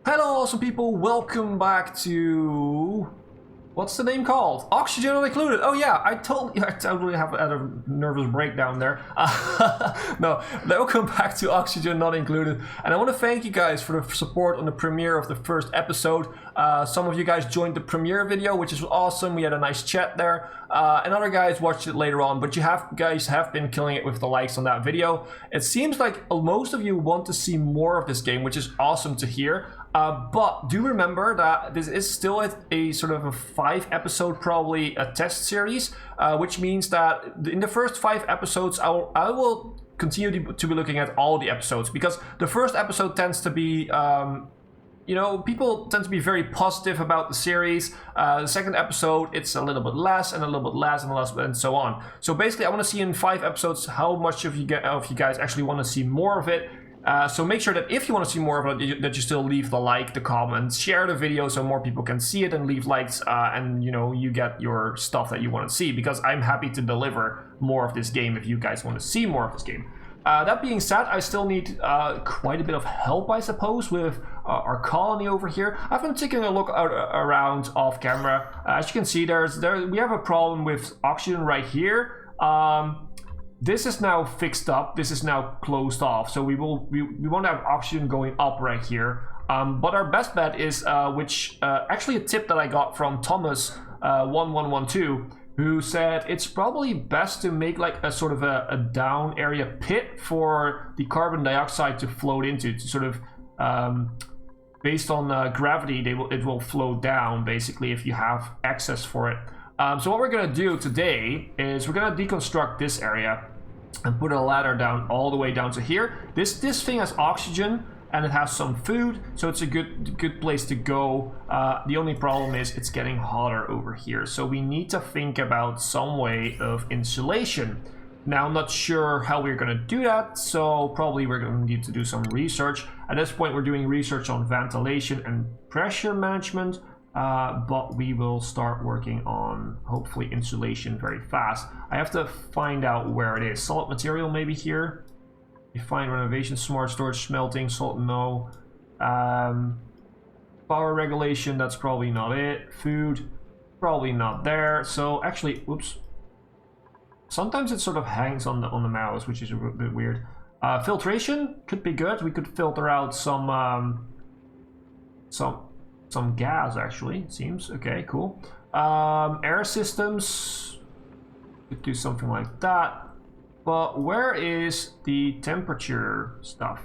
Hello awesome people, welcome back to... What's the name called? Oxygen Not Included. Oh yeah, I totally have had a nervous breakdown there. No, welcome back to Oxygen Not Included. And I want to thank you guys for the support on the premiere of the first episode. Some of you guys joined the premiere video, which is awesome. We had a nice chat there. And other guys watched it later on, but you guys have been killing it with the likes on that video. It seems like most of you want to see more of this game, which is awesome to hear. But do remember that this is still a sort of a 5-episode probably a test series, which means that in the first 5 episodes I will continue to be looking at all the episodes, because the first episode tends to be people tend to be very positive about the series. The second episode, it's a little bit less and a little bit less and less and so on. So basically I want to see in 5 episodes how much of you guys actually want to see more of it. So make sure that if you want to see more of it, that you still leave the like, the comments, share the video so more people can see it, and leave likes, and you get your stuff that you want to see, because I'm happy to deliver more of this game if you guys want to see more of this game. That being said, I still need quite a bit of help, I suppose, with our colony over here. I've been taking a look around off camera. As you can see, we have a problem with oxygen right here. This is now fixed up. This is now closed off, so we won't have oxygen going up right here. But our best bet is, actually a tip that I got from Thomas 1112, who said it's probably best to make like a sort of a down area pit for the carbon dioxide to float into, to sort of based on gravity, it will flow down basically if you have access for it. So what we're gonna do today is we're gonna deconstruct this area and put a ladder down all the way down to here. This thing has oxygen and it has some food, so it's a good place to go. The only problem is it's getting hotter over here, so we need to think about some way of insulation. Now I'm not sure how we're gonna do that, so probably we're gonna need to do some research. At this point we're doing research on ventilation and pressure management. But we will start working on hopefully insulation very fast. I have to find out where it is. Solid material maybe here. Define renovation, smart storage, smelting, salt, no. Power regulation, that's probably not it. Food, probably not there. So actually, oops. Sometimes it sort of hangs on the mouse, which is a bit weird. Filtration could be good. We could filter out some gas, actually, it seems. Okay, cool. Air systems, could do something like that. But where is the temperature stuff?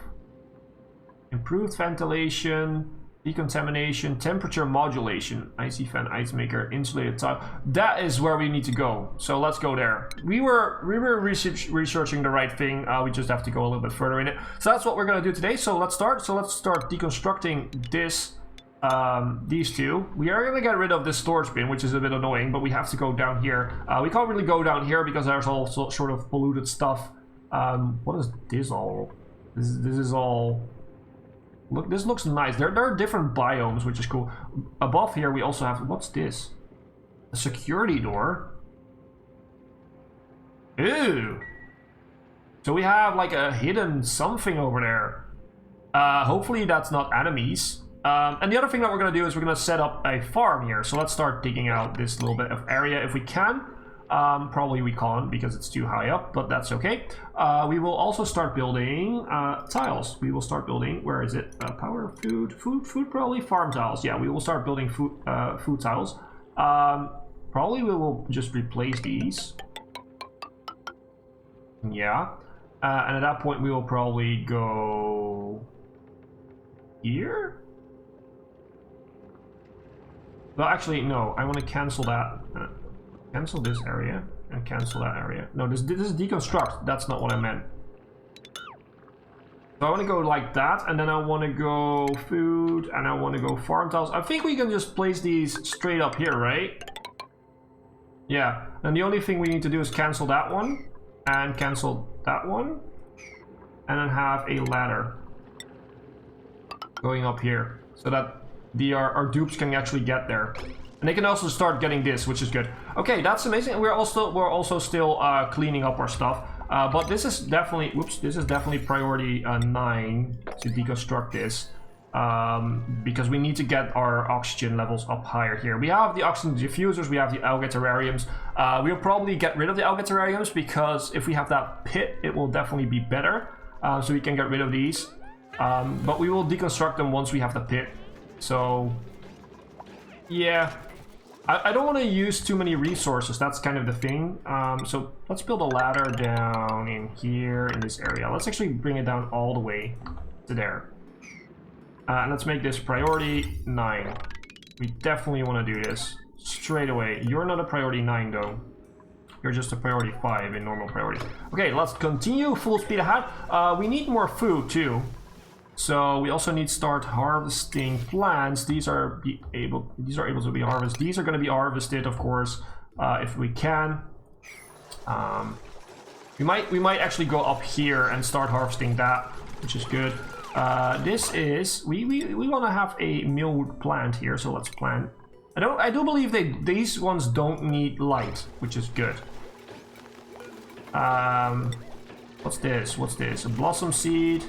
Improved ventilation, decontamination, temperature modulation, icy fan, ice maker, insulated tile. That is where we need to go. So let's go there. We were researching the right thing. We just have to go a little bit further in it. So that's what we're gonna do today. So let's start. Deconstructing this. These two. We are going to get rid of this storage bin, which is a bit annoying, but we have to go down here. We can't really go down here because there's also sort of polluted stuff. What is this all? This is all... Look, this looks nice. There are different biomes, which is cool. Above here we also have... What's this? A security door? Ew! So we have like a hidden something over there. Hopefully that's not enemies. And the other thing that we're going to do is we're going to set up a farm here. So let's start digging out this little bit of area if we can. Probably we can't because it's too high up, but that's okay. We will also start building tiles. We will start building, where is it? Power, food, probably farm tiles. Yeah, we will start building food tiles. Probably we will just replace these. Yeah. And at that point we will probably go here. Well, actually, no. I want to cancel that. Cancel this area and cancel that area. No, this is deconstruct. That's not what I meant. So I want to go like that, and then I want to go food, and I want to go farm tiles. I think we can just place these straight up here, right? Yeah. And the only thing we need to do is cancel that one and cancel that one, and then have a ladder going up here so that our dupes can actually get there, and they can also start getting this, which is good. Okay, that's amazing. We're also still cleaning up our stuff. But this is definitely, this is definitely priority 9 to deconstruct this. because we need to get our oxygen levels up higher here. We have the oxygen diffusers, we have the algae terrariums. We'll probably get rid of the algae terrariums because if we have that pit, it will definitely be better. So we can get rid of these. But we will deconstruct them once we have the pit. So, yeah. I don't want to use too many resources, that's kind of the thing. So let's build a ladder down in here, in this area. Let's actually bring it down all the way to there. Let's make this priority 9. We definitely want to do this straight away. You're not a priority 9 though. You're just a priority 5 in normal priority. Okay, let's continue full speed ahead. We need more food too. So we also need to start harvesting plants. These are able to be harvested. These are going to be harvested, of course, if we can. We might actually go up here and start harvesting that, which is good. This is we want to have a millwood plant here, so let's plant. I do believe these ones don't need light, which is good. What's this? What's this? A blossom seed.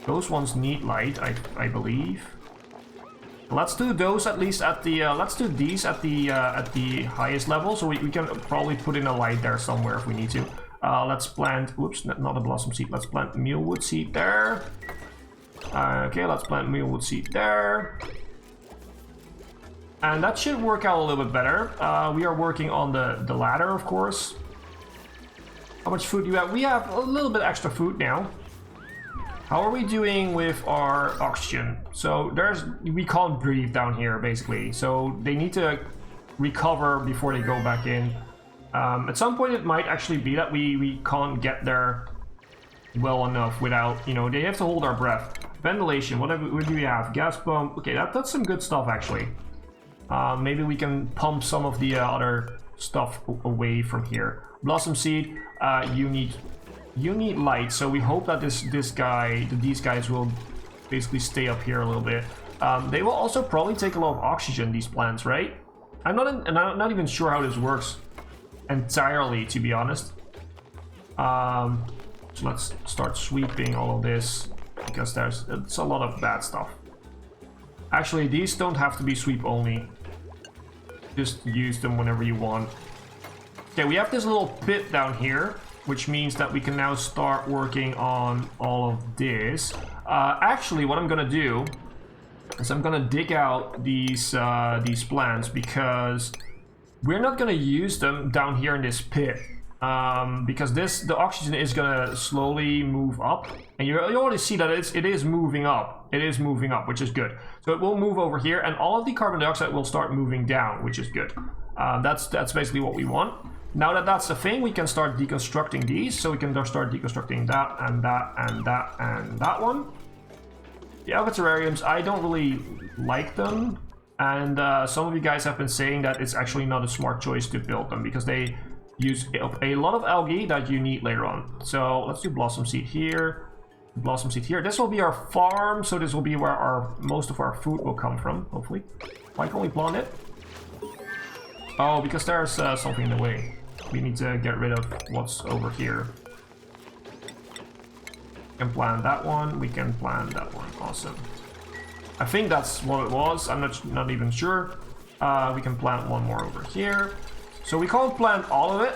Those ones need light, I believe. Let's do those at least at the. Let's do these at the highest level, so we can probably put in a light there somewhere if we need to. Let's plant. Whoops, not a blossom seed. Let's plant mealwood seed there. Okay, let's plant mealwood seed there. And that should work out a little bit better. We are working on the ladder, of course. How much food do you have? We have a little bit extra food now. How are we doing with our oxygen? So we can't breathe down here, basically. So they need to recover before they go back in. At some point, it might actually be that we can't get there well enough without, they have to hold our breath. Ventilation, what do we have? Gas pump. Okay, that's some good stuff, actually. Maybe we can pump some of the other stuff away from here. Blossom seed, you need light, so we hope that these guys will basically stay up here a little bit. They will also probably take a lot of oxygen, these plants, right? I'm not even sure how this works entirely, to be honest. So let's start sweeping all of this because it's a lot of bad stuff. Actually, these don't have to be sweep only. Just use them whenever you want. Okay, we have this little pit down here, which means that we can now start working on all of this. Actually, what I'm gonna do is I'm gonna dig out these plants because we're not gonna use them down here in this pit. Because the oxygen is gonna slowly move up, and you already see that it is moving up. It is moving up, which is good. So it will move over here, and all of the carbon dioxide will start moving down, which is good. That's basically what we want. Now that that's the thing, we can start deconstructing these. So we can start deconstructing that and that and that and that one. The algae terrariums, I don't really like them, and some of you guys have been saying that it's actually not a smart choice to build them because they use a lot of algae that you need later on. So let's do blossom seed here, blossom seed here. This will be our farm, so this will be where most of our food will come from, hopefully. Why can't we plant it? Oh, because there's something in the way. We need to get rid of what's over here. We can plant that one, we can plant that one. Awesome. I think that's what it was, I'm not even sure. We can plant one more over here. So we can't plant all of it.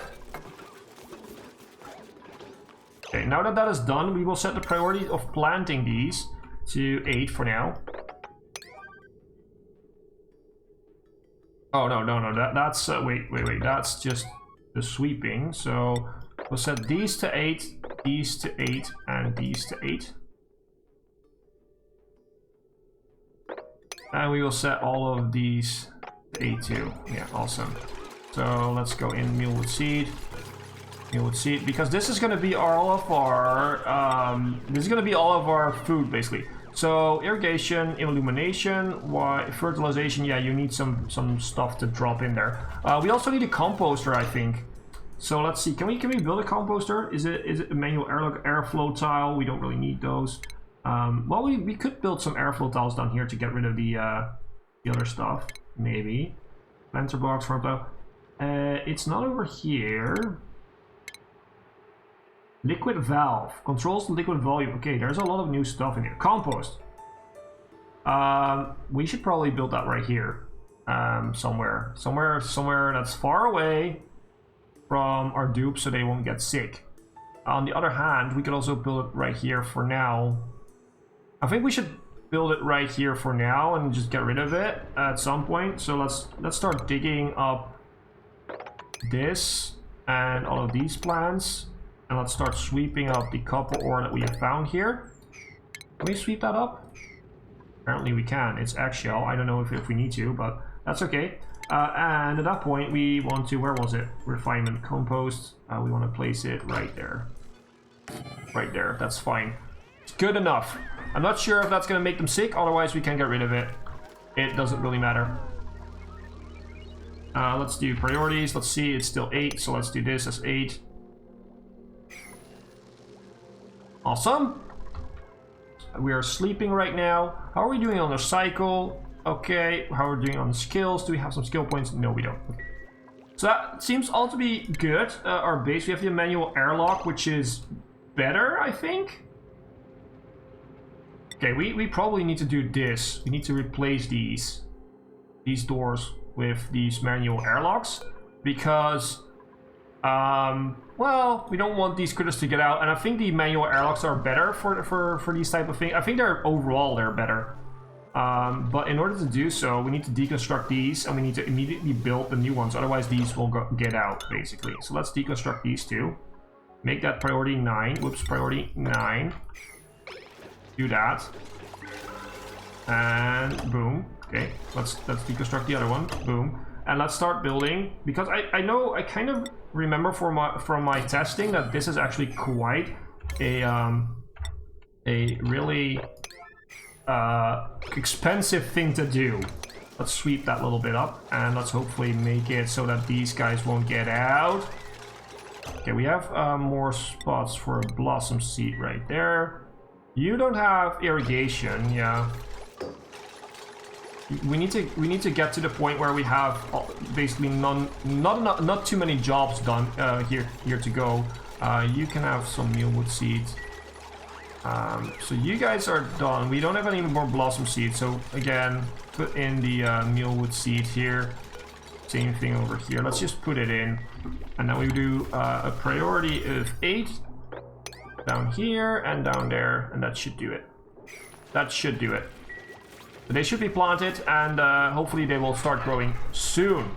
Okay, now that that is done, we will set the priority of planting these to 8 for now. Oh, no, that's, wait, that's just the sweeping. So we'll set these to 8, these to 8, and these to 8. And we will set all of these to 8 too. Yeah, awesome. So let's go in mealwood seed, because this is going to be all of our food basically. So irrigation, illumination, fertilization. Yeah, you need some stuff to drop in there. We also need a composter, I think. So let's see. Can we build a composter? Is it a manual airflow tile? We don't really need those. Well, we could build some airflow tiles down here to get rid of the other stuff. Maybe planter blocks for the. It's not over here. Liquid valve controls the liquid volume. Okay, there's a lot of new stuff in here. Compost. We should probably build that right here. Somewhere that's far away from our dupes so they won't get sick. On the other hand, we could also build it right here for now. I think we should build it right here for now and just get rid of it at some point. So let's start digging up this and all of these plants, and let's start sweeping up the copper ore that we have found here. Can we sweep that up? Apparently we can. It's eggshell. I don't know if we need to, but that's okay. And at that point we want to, where was it? Refinement compost. We want to place it right there. Right there. That's fine. It's good enough. I'm not sure if that's going to make them sick. Otherwise we can get rid of it. It doesn't really matter. Let's do priorities. Let's see. It's still 8. So let's do this as 8. Awesome. We are sleeping right now. How are we doing on the cycle? Okay. How are we doing on the skills? Do we have some skill points? No, we don't. So that seems all to be good. Our base, we have the manual airlock, which is better, I think. Okay, we probably need to do this. We need to replace these doors with these manual airlocks because, well, we don't want these critters to get out, and I think the manual airlocks are better for these type of things. I think they're better. But in order to do so, we need to deconstruct these, and we need to immediately build the new ones. Otherwise, these will get out, basically. So let's deconstruct these two. Make that priority 9. Whoops, priority 9. Do that. And boom. Okay, let's deconstruct the other one. Boom. And let's start building, because I know, I kind of remember from my testing that this is actually quite a really expensive thing to do. Let's sweep that little bit up, and let's hopefully make it so that these guys won't get out. Okay, we have more spots for a blossom seed right there. You don't have irrigation, yeah. We need to get to the point where we have basically not too many jobs done here to go. You can have some mealwood seeds. So you guys are done. We don't have any more blossom seeds. So again, put in the mealwood seed here. Same thing over here. Let's just put it in, and then we do a priority of 8 down here and down there, and that should do it. That should do it. They should be planted, and hopefully they will start growing soon.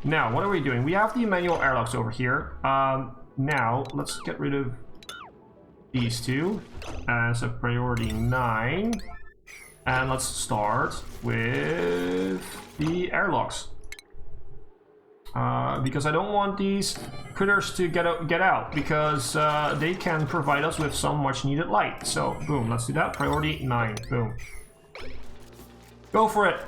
Now, what are we doing? We have the manual airlocks over here. Now, let's get rid of these two as a priority 9. And let's start with the airlocks. Because I don't want these critters to get out, because they can provide us with some much needed light. So, boom, let's do that. Priority 9. Boom. Go for it.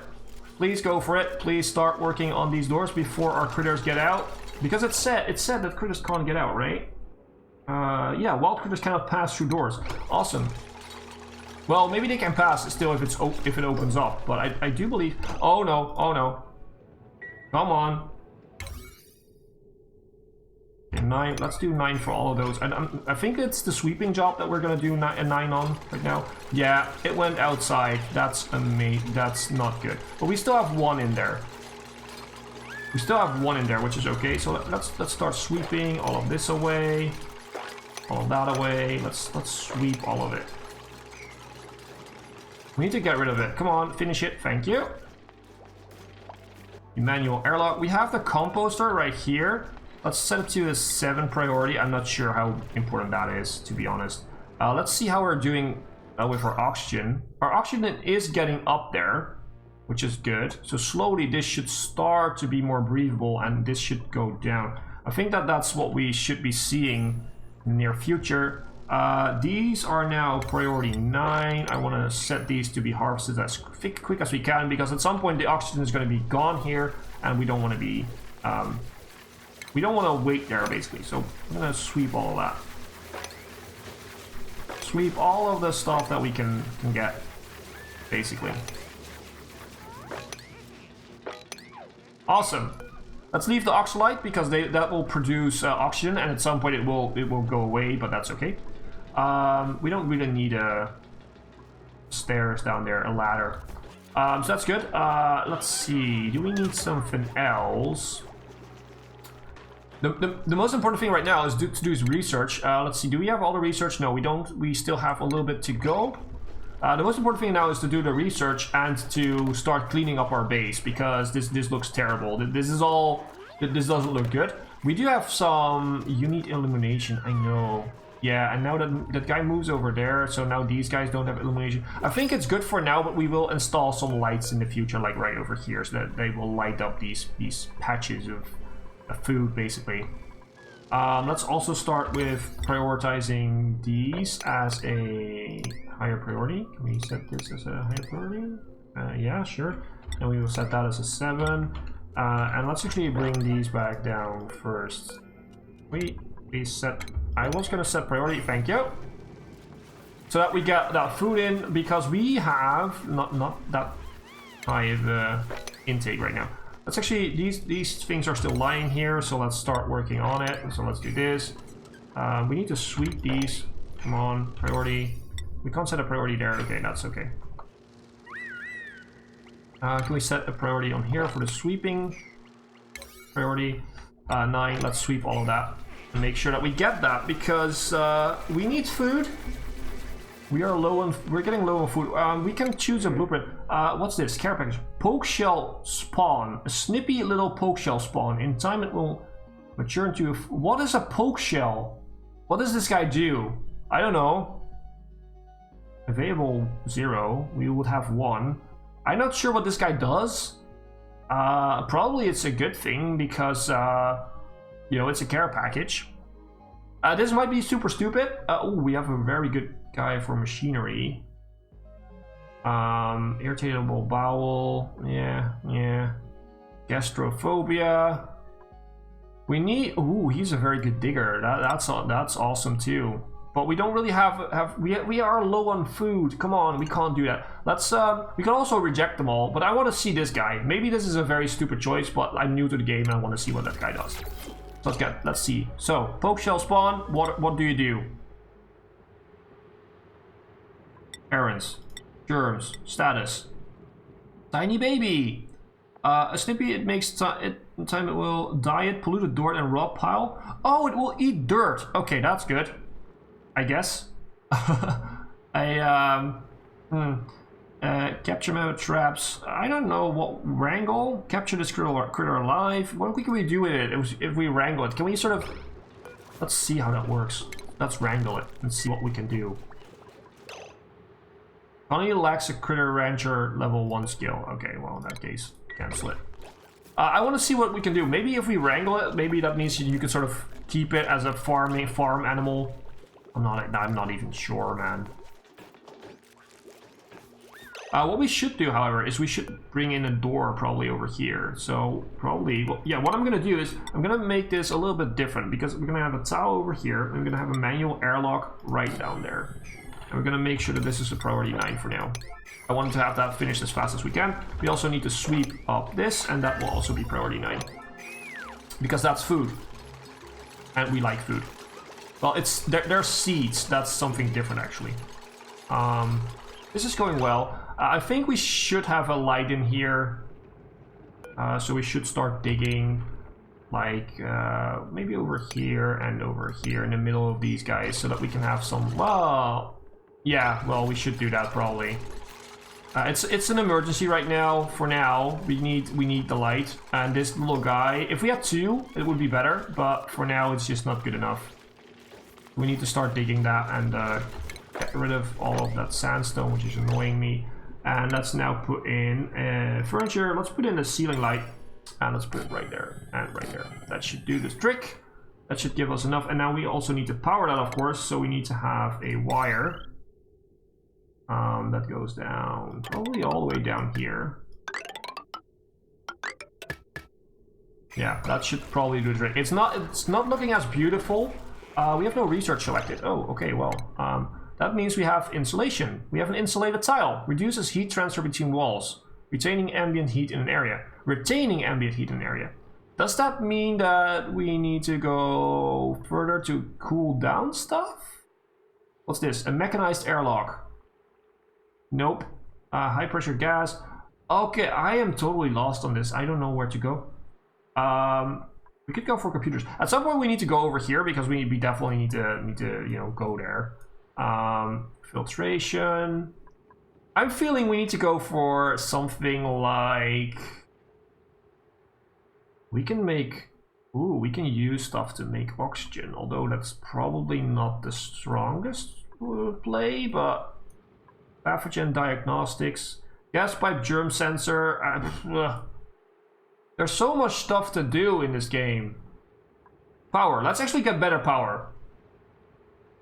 Please go for it. Please start working on these doors before our critters get out. Because it said that critters can't get out, right? Yeah, wild critters cannot pass through doors. Awesome. Well, maybe they can pass still if it opens up, but I do believe. Oh no! Oh no! Come on. 9. Let's do 9 for all of those. I think it's the sweeping job that we're gonna do a 9 on right now. Yeah, it went outside. That's amazing. That's not good. But we still have 1 in there. We still have 1 in there, which is okay. So let's start sweeping all of this away, all of that away. Let's sweep all of it. We need to get rid of it. Come on, finish it. Thank you. The manual airlock. We have the composter right here. Let's set it to a 7 priority. I'm not sure how important that is, to be honest. Let's see how we're doing with our oxygen. Our oxygen is getting up there, which is good. So slowly this should start to be more breathable, and this should go down. I think that's what we should be seeing in the near future. These are now priority 9. I want to set these to be harvested as quick as we can, because at some point the oxygen is going to be gone here, and we don't want to be... we don't want to wait there, basically. So I'm going to sweep all of that. Sweep all of the stuff that we can get, basically. Awesome. Let's leave the oxalite, because that will produce oxygen, and at some point it will go away, but that's okay. We don't really need stairs down there, a ladder. So that's good. Let's see. Do we need something else? The most important thing right now is to do research. Let's see. Do we have all the research? No, we don't. We still have a little bit to go. The most important thing now is to do the research and to start cleaning up our base, because this looks terrible. This doesn't look good. We do have some... You need illumination, I know. Yeah, and now that guy moves over there, so now these guys don't have illumination. I think it's good for now, but we will install some lights in the future, like right over here, so that they will light up these patches of food, basically. Let's also start with prioritizing these as a higher priority. Can we set this as a higher priority? Yeah, sure. And we will set that as a 7. And let's actually bring these back down first. We set... I was gonna set priority, thank you. So that we get that food in, because we have not that high of intake right now. Let's actually, these things are still lying here, so let's start working on it. So let's do this. We need to sweep these. Come on, priority. We can't set a priority there. Okay, that's okay. Can we set a priority on here for the sweeping? Priority 9. Let's sweep all of that and make sure that we get that, because we need food. We're getting low on food. We can choose a blueprint. What's this? Care package. Poke shell spawn. A snippy little poke shell spawn. In time it will mature into a... What is a poke shell? What does this guy do? I don't know. Available 0. We would have 1. I'm not sure what this guy does. Probably it's a good thing, because you know, it's a care package. This might be super stupid. Oh, we have a very good guy for machinery. Irritable bowel. Yeah. Gastrophobia. We need... Ooh, he's a very good digger. That's awesome too. But we don't really have we are low on food. Come on, we can't do that. Let's we can also reject them all, but I want to see this guy. Maybe this is a very stupid choice, but I'm new to the game and I want to see what that guy does. Let's see. So, poke shell spawn, what do you do? Errands, germs, status. Tiny baby. A snippy, it makes in time it will diet, polluted dirt and raw pile. Oh, it will eat dirt. Okay, that's good. I guess. Capture mode traps. I don't know what wrangle. Capture this critter alive. What can we do with it if we wrangle it? Can we sort of... Let's see how that works. Let's wrangle it and see what we can do. Only lacks a critter rancher level 1 skill. Okay, well in that case, cancel it. I want to see what we can do. Maybe if we wrangle it, maybe that means you can sort of keep it as a farm animal. I'm not even sure, man. What we should do, however, is we should bring in a door probably over here. So probably, well, yeah, what I'm gonna do is I'm gonna make this a little bit different, because we're gonna have a towel over here and we're gonna have a manual airlock right down there. And we're gonna make sure that this is a priority 9 for now. I want to have that finished as fast as we can. We also need to sweep up this, and that will also be priority 9. Because that's food. And we like food. Well, they're seeds. That's something different, actually. This is going well. I think we should have a light in here. So we should start digging, like, maybe over here and over here in the middle of these guys, so that we can have some... Well, yeah, well, we should do that, probably. It's an emergency right now. For now, we need the light. And this little guy, if we had 2, it would be better. But for now, it's just not good enough. We need to start digging that and get rid of all of that sandstone, which is annoying me. And let's now put in furniture. Let's put in a ceiling light. And let's put it right there and right there. That should do the trick. That should give us enough. And now we also need to power that, of course. So we need to have a wire. That goes down, probably all the way down here. Yeah, that should probably do the trick. It's not looking as beautiful. We have no research selected. Oh, okay, well, that means we have insulation. We have an insulated tile. Reduces heat transfer between walls. Retaining ambient heat in an area. Retaining ambient heat in an area. Does that mean that we need to go further to cool down stuff? What's this? A mechanized airlock. Nope. High pressure gas. Okay, I am totally lost on this. I don't know where to go. We could go for computers. At some point we need to go over here because we definitely need to you know, go there. Filtration. I'm feeling we need to go for something like, we can make, ooh, we can use stuff to make oxygen, although that's probably not the strongest play, but pathogen diagnostics, gas pipe germ sensor. There's so much stuff to do in this game. Power. Let's actually get better power.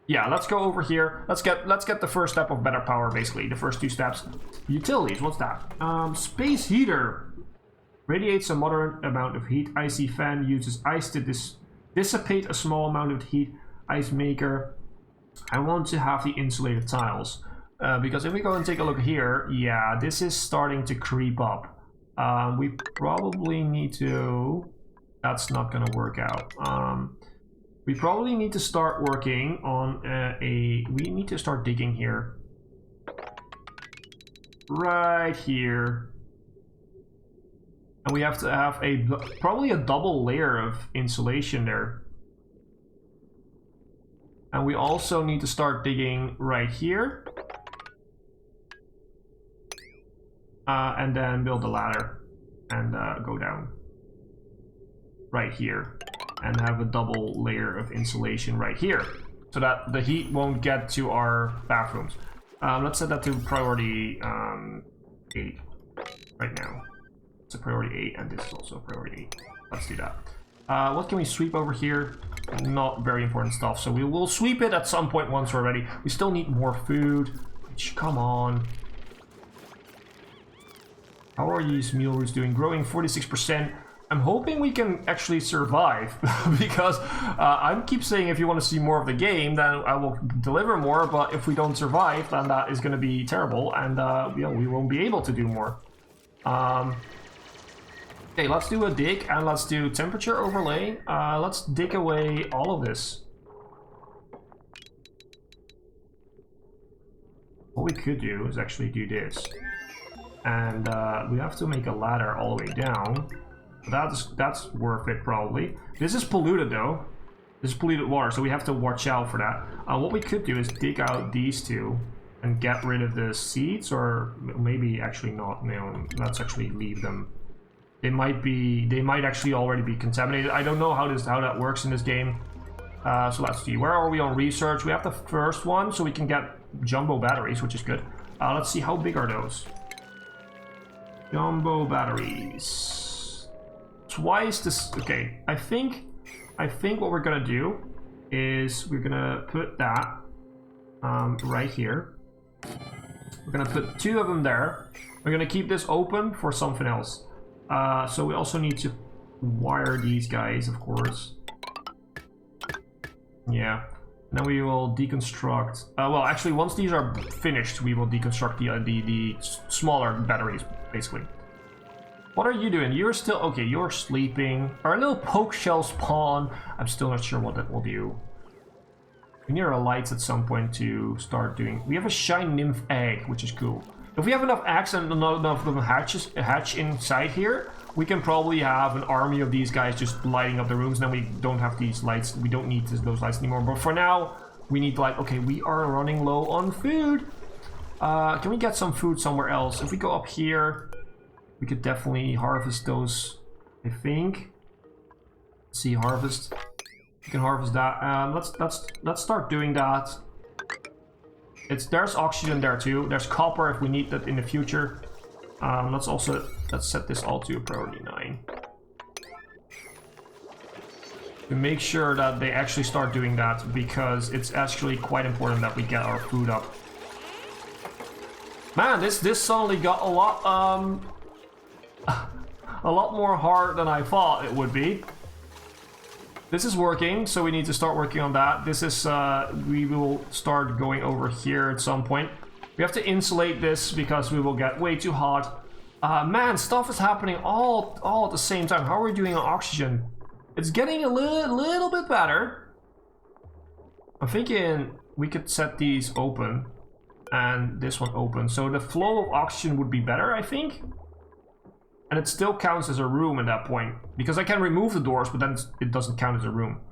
Yeah, let's go over here. Let's get the first step of better power, basically. The first two steps. Utilities, what's that? Space heater. Radiates a moderate amount of heat. Icy fan uses ice to dissipate a small amount of heat. Ice maker. I want to have the insulated tiles. Because if we go and take a look here, yeah, this is starting to creep up. We probably need to... That's not gonna work out. We probably need to start working on we need to start digging here. Right here. And we have to have probably a double layer of insulation there. And we also need to start digging right here. And then build a ladder and go down. Right here. And have a double layer of insulation right here, so that the heat won't get to our bathrooms. Let's set that to priority 8 right now. It's a priority 8, and this is also a priority 8. Let's do that. What can we sweep over here? Not very important stuff, so we will sweep it at some point once we're ready. We still need more food. Come on. How are these meal roots doing? Growing 46%. I'm hoping we can actually survive because I keep saying if you want to see more of the game, then I will deliver more, but if we don't survive, then that is going to be terrible, and you know, we won't be able to do more. Okay, let's do a dig, and let's do temperature overlay. Let's dig away all of this. What we could do is actually do this. And we have to make a ladder all the way down. That's worth it, probably. This is polluted, though. This is polluted water, so we have to watch out for that. What we could do is dig out these two and get rid of the seeds, or maybe actually not. No, let's actually leave them. They might actually already be contaminated. I don't know how that works in this game. So let's see. Where are we on research? We have the first one, so we can get jumbo batteries, which is good. Let's see, how big are those? Jumbo batteries. Twice this. Okay, I think what we're gonna do is we're gonna put that right here. We're gonna put 2 of them there. We're gonna keep this open for something else. So we also need to wire these guys, of course. Yeah. Now we will deconstruct. Well, actually, once these are finished, we will deconstruct the smaller batteries, basically. What are you doing? You're still... Okay, you're sleeping. Our little poke shell spawn. I'm still not sure what that will do. We need our lights at some point to start doing... We have a shine nymph egg, which is cool. If we have enough eggs and not enough of them hatch inside here, we can probably have an army of these guys just lighting up the rooms, and then we don't have these lights. We don't need those lights anymore. But for now, we need light. Okay, we are running low on food. Can we get some food somewhere else? If we go up here... We could definitely harvest those, I think. Let's see, harvest. We can harvest that. Let's start doing that. There's oxygen there too. There's copper if we need that in the future. Let's set this all to priority 9. To make sure that they actually start doing that, because it's actually quite important that we get our food up. Man, this suddenly got a lot more hard than I thought it would be. This is working, so we need to start working on that. This is, we will start going over here at some point. We have to insulate this because we will get way too hot. Man, stuff is happening all at the same time. How are we doing on oxygen? It's getting a little bit better. I'm thinking we could set these open. and this one open. So the flow of oxygen would be better, I think. And it still counts as a room at that point. Because I can remove the doors, but then it doesn't count as a room.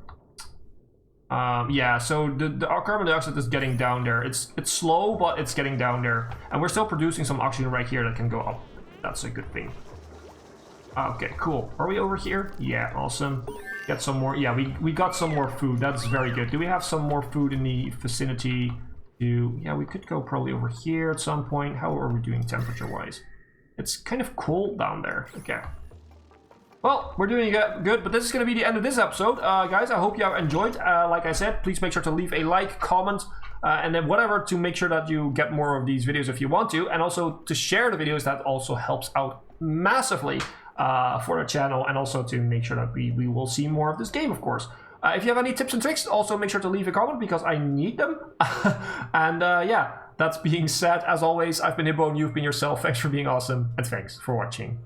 Yeah, so the carbon dioxide is getting down there. It's slow, but it's getting down there. And we're still producing some oxygen right here that can go up. That's a good thing. Okay, cool. Are we over here? Yeah, awesome. Get some more. Yeah, we got some more food. That's very good. Do we have some more food in the vicinity? Yeah, we could go probably over here at some point. How are we doing temperature-wise? It's kind of cold down there. Okay. Well, we're doing good, but this is going to be the end of this episode. Guys, I hope you have enjoyed. Like I said, please make sure to leave a like, comment, and then whatever to make sure that you get more of these videos if you want to. And also to share the videos, that also helps out massively for the channel. And also to make sure that we will see more of this game, of course. If you have any tips and tricks, also make sure to leave a comment because I need them. And yeah, that being said, as always, I've been Hipbone, you've been yourself. Thanks for being awesome, and thanks for watching.